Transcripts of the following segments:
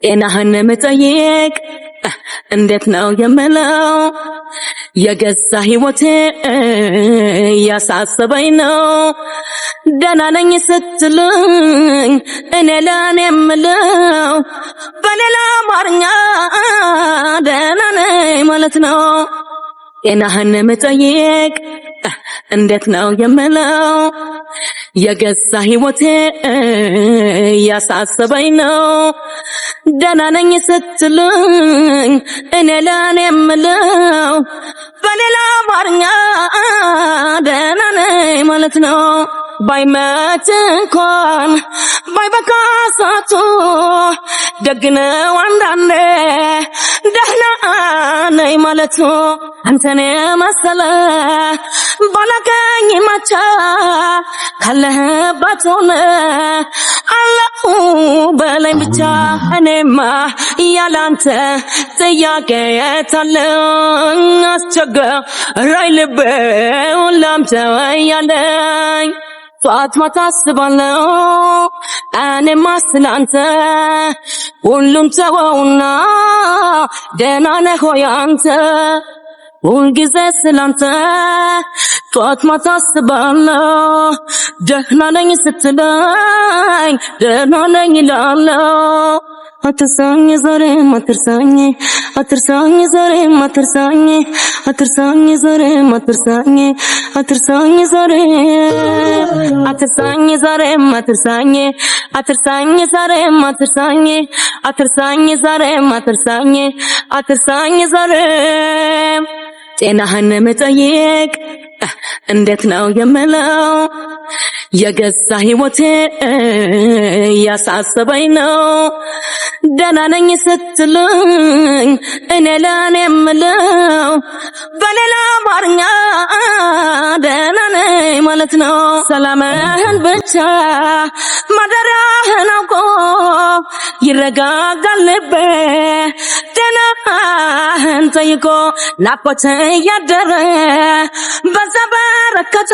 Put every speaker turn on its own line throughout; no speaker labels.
ጤናህን መጠየቅ እንዴት ነው የምለው የገዛ ህይወቴ ያሳሰበኝ ነው ደህና ነኝ ስትልኝ እኔ ለኔ የምለው በሌላ አማርኛ ደህና ነኝ ማለት ነው ጤናህን መጠየቅ እንዴት ነው የምለው የገዛ ህይወቴ ያሳሰበኝ ነው ደህና ነኝ ስትልኝ እኔ ለኔ የምለው በሌላ አማርኛ ደህና ነኝ ማለት ነው ባይመች እንኳን ባይበቃ ሰዓቱ ደግነው አንዳንዴ ደህና ነኝ ማለቱ አንተን መሰለ ባላገኝ ማቻ ካለህበት ሆነ አለሁ በለኝ ብቻ እኔማ ያላንተ ጥያቄ የታለኝ አስቸገረኝ ልቤ ሁላም ተወያለኝ ጧት ማታ አስባለሁ እኔማ ስላንተ ሁሉም ተወውና ደህና ነህ ሆይ አንተ ሁልጊዜ ስላንተ ጧት ማታ አስባለሁ ደህና ነኝ ስትለኝ ደህና ነኝ እላለሁ አትርሳኝ ዛሬም አትርሳኝ አትርሳኝ ዛሬም አትርሳኝ አትርሳኝ ዛሬም አትርሳኝ አትርሳኝ ዛሬም አትርሳኝ ዛሬም አትርሳኝ አትርሳኝ ዛሬም አትርሳኝ አትርሳኝ ዛሬም አትርሳኝ አትርሳኝ ዛሬም ጤናህን መጠየቅ እንዴት ነው የምለው የገዛ ህይወቴ ያሳሰበኝ ነው ደህና ነኝ ስትልኝ እኔ ለኔ የምለው በሌላ አማርኛ ደህና ነኝ ማለት ነው ሰላምህን ብቻ ማደሪያህን አውቆ ይረጋጋል ልቤ ደህናህን ጠይቆ ናፍቆት እያደረ በዛ በረከተ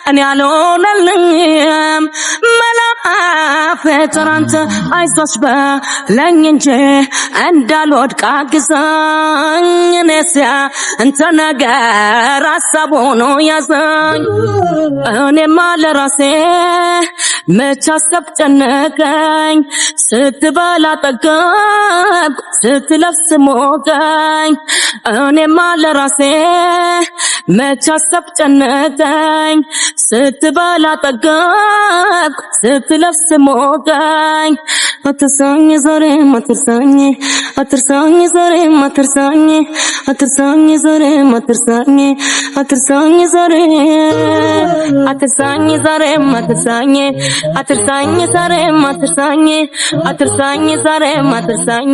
እኔ አልሆነልኝም መላፈጠር አንተ አይዞሽ በለኝ እንጂ እንዳልወድቅ አግዘኝ እኔስያ እንተ ነገር ሀሳብ ሆኖ ያዘኝ እኔማ ለራሴ መች አሰብ ጨነቀኝ ስትበላ ጠገብኩ ስትለብስ ሞቀኝ እኔማ ለራሴ መች አሰብ ጨነቀኝ ስትበላ ጠገብኩ ስትለብስ ሞቀኝ አትርሳኝ ዛሬም አትርሳኝ አትርሳኝ ዛሬም አትርሳኝ አትርሳኝ ዛሬም አትርሳኝ አትርሳኝ ዛሬም አትርሳኝ ዛሬም አትርሳኝ አትርሳኝ ዛሬም አትርሳኝ አትርሳኝ ዛሬም አትርሳኝ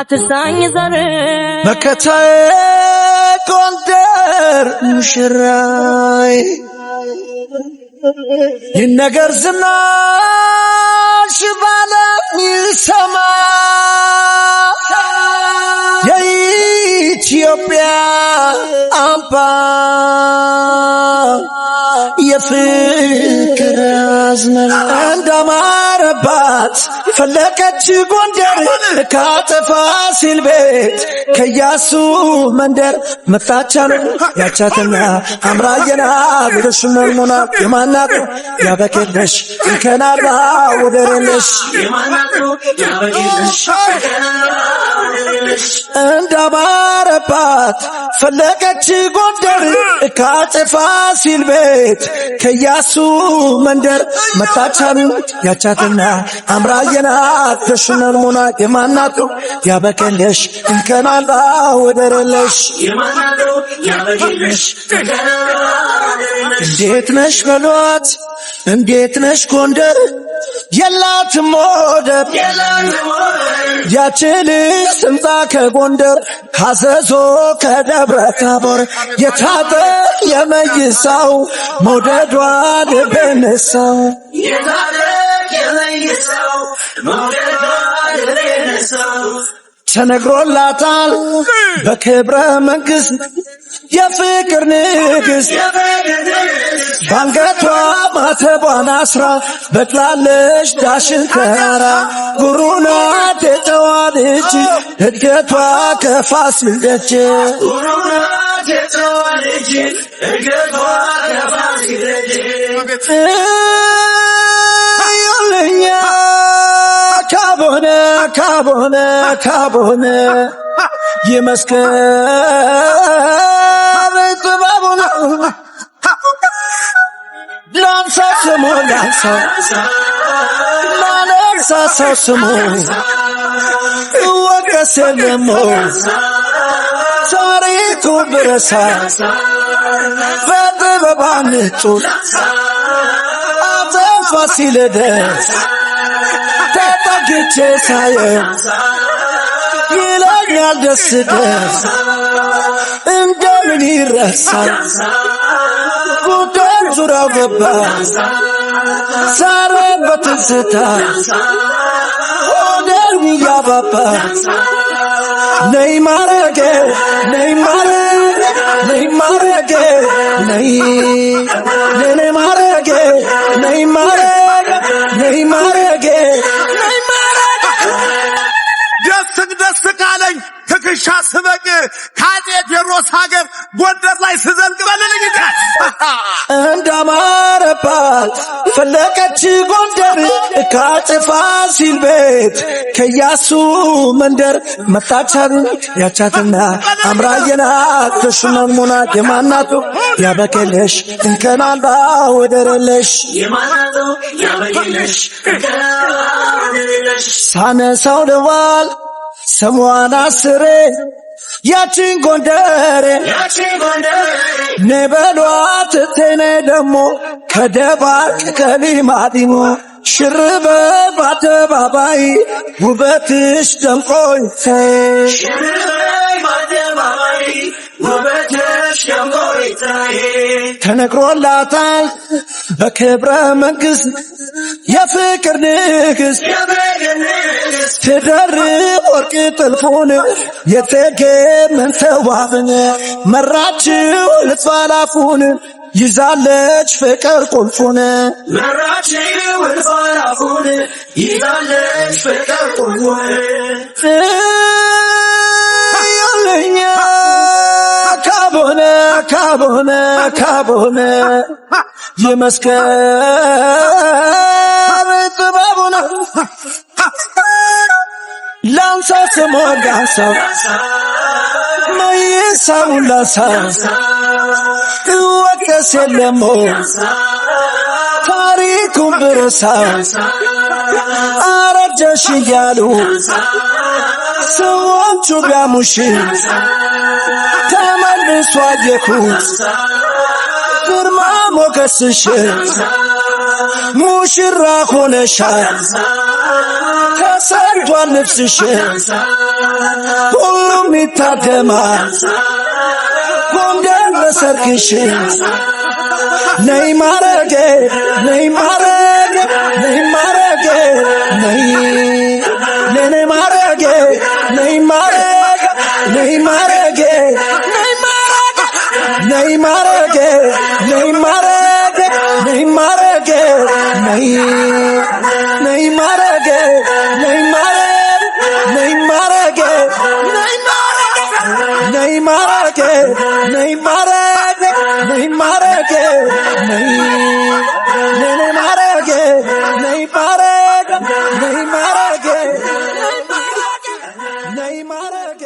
አትርሳኝ ዛሬም
መከታዬ ጎንደር ሙሽራይ ይነገር ዝናሽ ባለም ይሰማ የኢትዮጵያ አምባ የፍቅር አዝመራ እንዳማረባት ፈለቀች ጎንደር ካጠፋ ሲል ቤት ከያሱ መንደር መጣቻሉ ያቻተና አምራየና ብለሽመሙና የማናቁ ያበከለሽ እንከናባ ወደረለሽ የማናቁ ያበከለሽ እንዳማረባት ፈለቀች ጎንደር ካጠፋ ሲል ቤት ከያሱ መንደር መጣቻሉ ያቻተና አምራየና ተሽነሙና የማናቁ ያበከለሽ እንከናባ ወደረለሽ የማናቁ ያበከለሽ እንዴት ነሽ በሏት እንዴት ነሽ ጎንደር የላትም ወደብ ያችል ስምጣ ከጎንደር ካዘዞ ከደብረ ታቦር የታጠቅ የመይሳው መውደዷ ልብንሳው የታጠቅ የመይሳው መውደዷ ልብንሳው ተነግሮላታል በክብረ መንግስት የፍቅር ንግስት ባንገቷ ማተቧን አስራ በቅላለች ዳሽን ተራራ ጉሩና ልጅ እድገቷ ከፋሲል ደጅ እዩልኛ ካቦነ የመስከር ጥበቡን ላንሳ ስሙ ላነግሳ ሰው ስሙ እወቀስ የለሞ ታሪኩ ብረሳ በጥበብ አንጹት አፄ ፋሲለደስ ተጠግቼ ሳየው ይለኛል ደስ ደስ እንደምን ይረሳል ጉዳይ ዙሪያው ገባ ዛሬ በትዝታ ሆዴን እያባባ ነይ ማረጌ ነይ ማረጌ ነይ ማረጌ ነይ ማረጌ
ደስ ካለኝ ትከሻ ስበቅ ከአፄ ቴዎድሮስ ሀገር ጎንደር ላይ ስዘልቅ በልልኝ
እንዳማረባት ፈለቀች ጎንደር ከአፄ ፋሲል ቤት ከኢያሱ መንደር መጣቻት ያቻትና አምራየናት ተሽመሙና የማናቱ ያበቀለሽ እንከናላ ወደረለሽ ሳነሳው ደዋል ስሟን አስሬ ያቺን ጎንደሬ ነበሏት እቴኔ ደሞ ከደባርቅ ከሊማዲሞ ሽርበብ አደባባይ ውበትሽ ደምቆ ይታይ ተነግሮላታል በክብረ መንግሥት የፍቅር ንግሥት ትደርብ ወርቅ ጥልፉን የቴጌ መንተዋብን መራችው ልትፋላፉን ይዛለች ፍቅር ቁልፉን
መራችው ልትፋላፉን ይዛለች ፍቅር ቁልፉን
እዩልኛ ካቦነ የመስከር ጥበቡን ላንሳ ስሙ ላንሳ መይሳውን ላንሳ እወቀስ የለሞ ታሪኩን ብረሳ አረጀሽ እያሉ ሰዎቹ ቢያሙሽ ተመልሶ አየኩት ግርማ ሞገስሽ ሙሽራ ሆነሻል ተሰርቷል ልብስሽ ሁሉም ይታደማል ጎንደር ለሰርግሽ ነይ ማረጌ ነይ ማረጌ ነይ ማረጌ ነይ ማረጌ ነይ ማረጌ ነይ ማረጌ ነይ ማረጌ ነይ ማረጌ ነይ ማረጌ ነይ ማረጌ ነይ ማረጌ ነይ ማረጌ ነይ ማረጌ ነይ ማረጌ ነይ ማረጌ ነይ ማረጌ ነይ ማረጌ ነይ ማረጌ